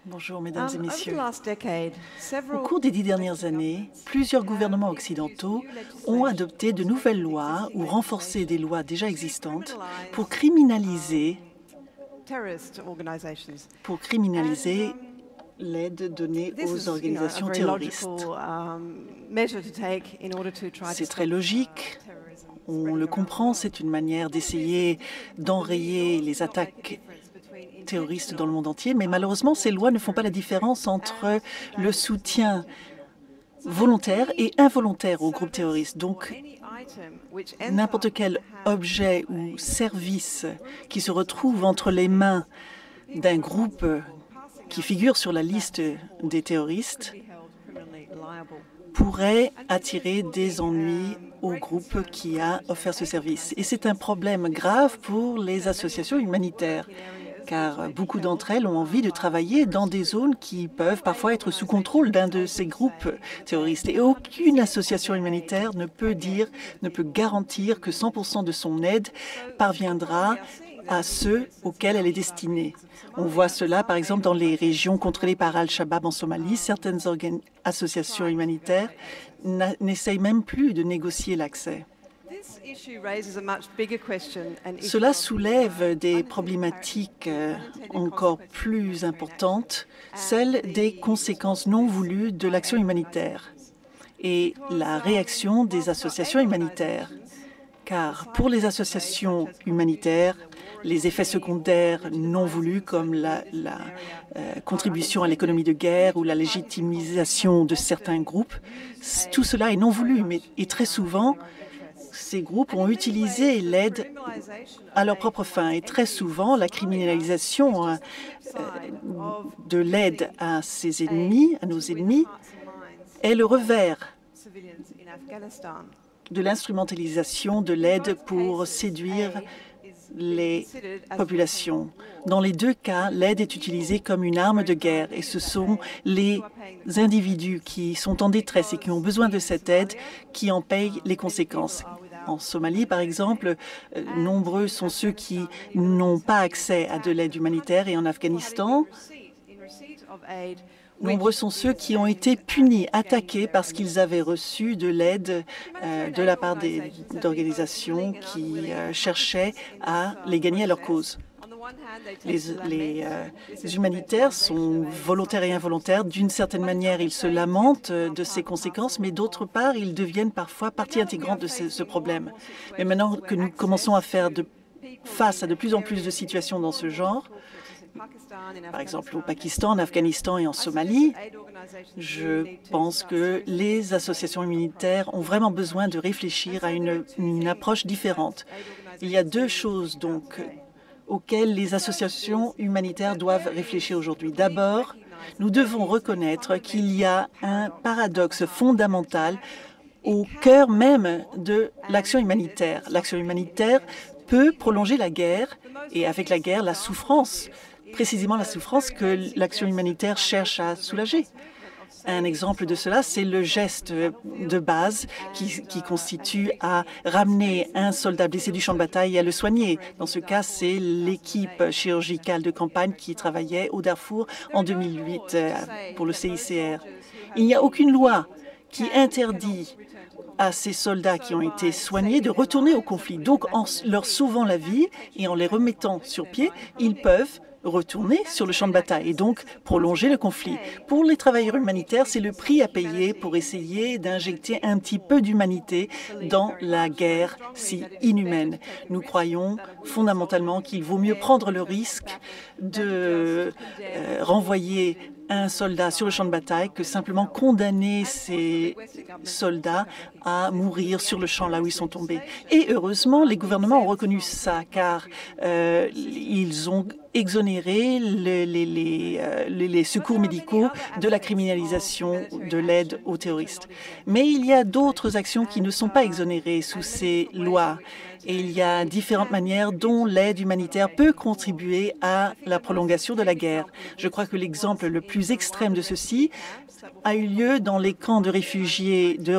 Bonjour, Mesdames et Messieurs. Au cours des 10 dernières années, plusieurs gouvernements occidentaux ont adopté de nouvelles lois ou renforcé des lois déjà existantes pour criminaliser l'aide donnée aux organisations terroristes. C'est très logique. On le comprend, c'est une manière d'essayer d'enrayer les attaques terroristes dans le monde entier, mais malheureusement, ces lois ne font pas la différence entre le soutien volontaire et involontaire aux groupes terroristes. Donc, n'importe quel objet ou service qui se retrouve entre les mains d'un groupe qui figure sur la liste des terroristes pourrait attirer des ennuis au groupe qui a offert ce service. Et c'est un problème grave pour les associations humanitaires, car beaucoup d'entre elles ont envie de travailler dans des zones qui peuvent parfois être sous contrôle d'un de ces groupes terroristes. Et aucune association humanitaire ne peut garantir que 100% de son aide parviendra à ceux auxquels elle est destinée. On voit cela, par exemple, dans les régions contrôlées par Al-Shabaab en Somalie. Certaines associations humanitaires n'essayent même plus de négocier l'accès. Cela soulève des problématiques encore plus importantes, celles des conséquences non voulues de l'action humanitaire et la réaction des associations humanitaires. Car pour les associations humanitaires, les effets secondaires non voulus comme la contribution à l'économie de guerre ou la légitimisation de certains groupes, tout cela est non voulu, et très souvent, ces groupes ont utilisé l'aide à leur propre fin. Et très souvent, la criminalisation de l'aide à ses ennemis, à nos ennemis, est le revers de l'instrumentalisation de l'aide pour séduire les populations. Dans les deux cas, l'aide est utilisée comme une arme de guerre et ce sont les individus qui sont en détresse et qui ont besoin de cette aide qui en payent les conséquences. En Somalie, par exemple, nombreux sont ceux qui n'ont pas accès à de l'aide humanitaire et en Afghanistan, nombreux sont ceux qui ont été punis, attaqués parce qu'ils avaient reçu de l'aide de la part d'organisations qui cherchaient à les gagner à leur cause. Les humanitaires sont volontaires et involontaires. D'une certaine manière, ils se lamentent de ces conséquences, mais d'autre part, ils deviennent parfois partie intégrante de ce problème. Mais maintenant que nous commençons à faire face à de plus en plus de situations dans ce genre, par exemple au Pakistan, en Afghanistan et en Somalie, je pense que les associations humanitaires ont vraiment besoin de réfléchir à une approche différente. Il y a deux choses donc auxquelles les associations humanitaires doivent réfléchir aujourd'hui. D'abord, nous devons reconnaître qu'il y a un paradoxe fondamental au cœur même de l'action humanitaire. L'action humanitaire peut prolonger la guerre et avec la guerre, la souffrance, précisément la souffrance que l'action humanitaire cherche à soulager. Un exemple de cela, c'est le geste de base qui consiste à ramener un soldat blessé du champ de bataille et à le soigner. Dans ce cas, c'est l'équipe chirurgicale de campagne qui travaillait au Darfour en 2008 pour le CICR. Il n'y a aucune loi qui interdit à ces soldats qui ont été soignés de retourner au conflit. Donc, en leur sauvant la vie et en les remettant sur pied, ils peuvent retourner sur le champ de bataille et donc prolonger le conflit. Pour les travailleurs humanitaires, c'est le prix à payer pour essayer d'injecter un petit peu d'humanité dans la guerre si inhumaine. Nous croyons fondamentalement qu'il vaut mieux prendre le risque de renvoyer un soldat sur le champ de bataille que simplement condamner ces soldats à mourir sur le champ là où ils sont tombés. Et heureusement, les gouvernements ont reconnu ça car ils ont exonéré les secours médicaux de la criminalisation de l'aide aux terroristes. Mais il y a d'autres actions qui ne sont pas exonérées sous ces lois. Et il y a différentes manières dont l'aide humanitaire peut contribuer à la prolongation de la guerre. Je crois que l'exemple le plus extrême de ceci a eu lieu dans les camps de réfugiés de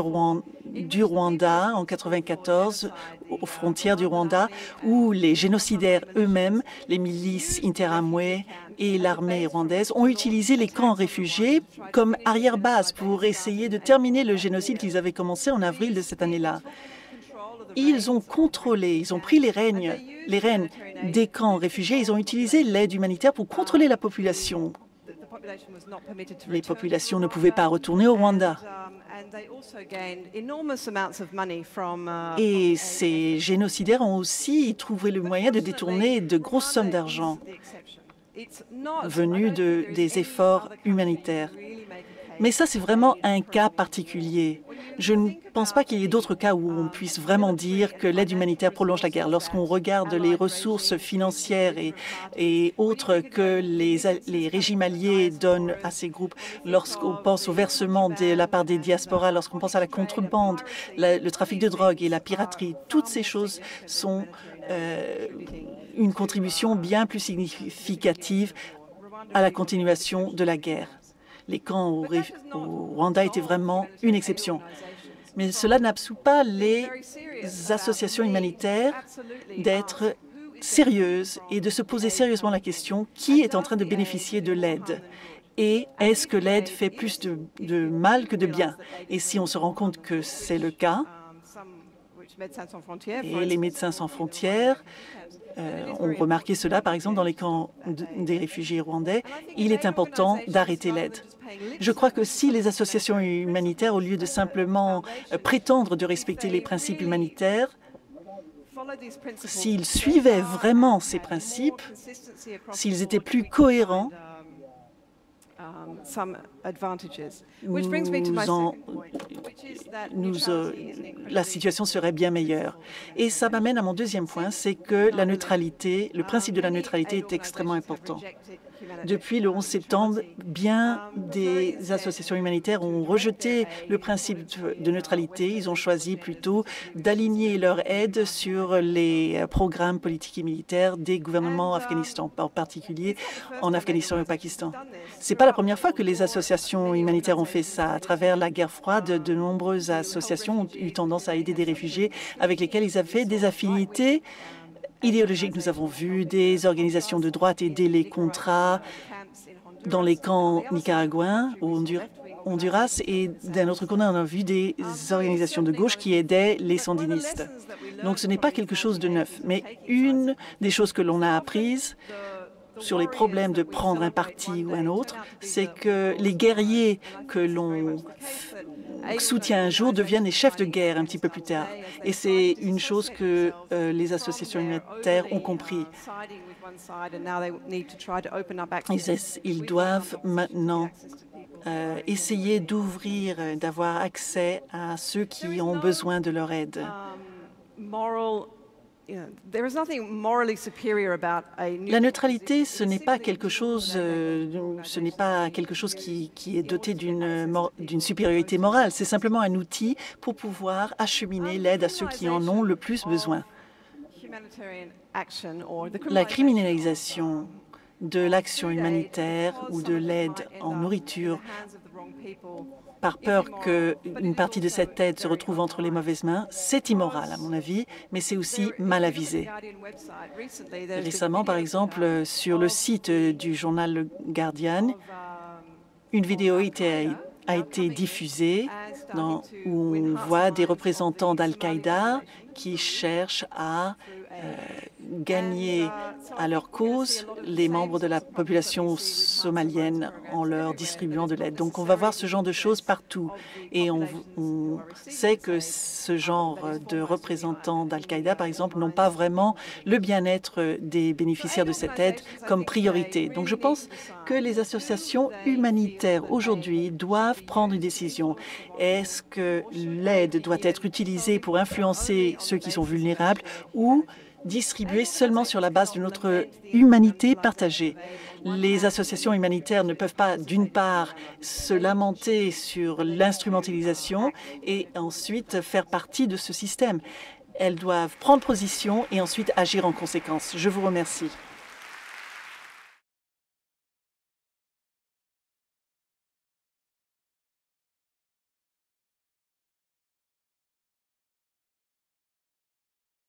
du Rwanda en 1994, aux frontières du Rwanda, où les génocidaires eux-mêmes, les milices Interamwe et l'armée rwandaise, ont utilisé les camps réfugiés comme arrière-base pour essayer de terminer le génocide qu'ils avaient commencé en avril de cette année-là. Ils ont contrôlé, ils ont pris les rênes des camps réfugiés, ils ont utilisé l'aide humanitaire pour contrôler la population. Les populations ne pouvaient pas retourner au Rwanda. Et ces génocidaires ont aussi trouvé le moyen de détourner de grosses sommes d'argent venues des efforts humanitaires. Mais ça, c'est vraiment un cas particulier. Je ne pense pas qu'il y ait d'autres cas où on puisse vraiment dire que l'aide humanitaire prolonge la guerre. Lorsqu'on regarde les ressources financières et autres que les régimes alliés donnent à ces groupes, lorsqu'on pense au versement de la part des diasporas, lorsqu'on pense à la contrebande, le trafic de drogue et la piraterie, toutes ces choses sont une contribution bien plus significative à la continuation de la guerre. Les camps au Rwanda étaient vraiment une exception. Mais cela n'absout pas les associations humanitaires d'être sérieuses et de se poser sérieusement la question qui est en train de bénéficier de l'aide et est-ce que l'aide fait plus de mal que de bien. Et si on se rend compte que c'est le cas, et les Médecins sans frontières ont remarqué cela, par exemple, dans les camps des réfugiés rwandais, il est important d'arrêter l'aide. Je crois que si les associations humanitaires, au lieu de simplement prétendre de respecter les principes humanitaires, s'ils suivaient vraiment ces principes, s'ils étaient plus cohérents, la situation serait bien meilleure. Et ça m'amène à mon deuxième point, c'est que la neutralité, le principe de la neutralité est extrêmement important. Depuis le 11 septembre, bien des associations humanitaires ont rejeté le principe de neutralité. Ils ont choisi plutôt d'aligner leur aide sur les programmes politiques et militaires des gouvernements afghanistans, en particulier en Afghanistan et au Pakistan. Ce n'est pas la première fois que les associations humanitaires ont fait ça. À travers la guerre froide, de nombreuses associations ont eu tendance à aider des réfugiés avec lesquels ils avaient des affinités idéologiques. Nous avons vu des organisations de droite aider les contras dans les camps nicaraguayens au Honduras, et d'un autre côté, on a vu des organisations de gauche qui aidaient les sandinistes. Donc ce n'est pas quelque chose de neuf, mais une des choses que l'on a apprises sur les problèmes de prendre un parti ou un autre, c'est que les guerriers que l'on soutient un jour deviennent des chefs de guerre un petit peu plus tard. Et c'est une chose que les associations humanitaires ont compris. Ils doivent maintenant essayer d'ouvrir, d'avoir accès à ceux qui ont besoin de leur aide. La neutralité, ce n'est pas quelque chose, qui est doté d'une supériorité morale. C'est simplement un outil pour pouvoir acheminer l'aide à ceux qui en ont le plus besoin. La criminalisation de l'action humanitaire ou de l'aide en nourriture par peur qu'une partie de cette aide se retrouve entre les mauvaises mains, c'est immoral à mon avis, mais c'est aussi mal avisé. Récemment, par exemple, sur le site du journal Le Guardian, une vidéo a été diffusée où on voit des représentants d'Al-Qaïda qui cherchent à gagner à leur cause les membres de la population somalienne en leur distribuant de l'aide. Donc, on va voir ce genre de choses partout. Et on sait que ce genre de représentants d'Al-Qaïda, par exemple, n'ont pas vraiment le bien-être des bénéficiaires de cette aide comme priorité. Donc, je pense que les associations humanitaires aujourd'hui doivent prendre une décision. Est-ce que l'aide doit être utilisée pour influencer ceux qui sont vulnérables ou distribuée seulement sur la base de notre humanité partagée? Les associations humanitaires ne peuvent pas, d'une part, se lamenter sur l'instrumentalisation et ensuite faire partie de ce système. Elles doivent prendre position et ensuite agir en conséquence. Je vous remercie.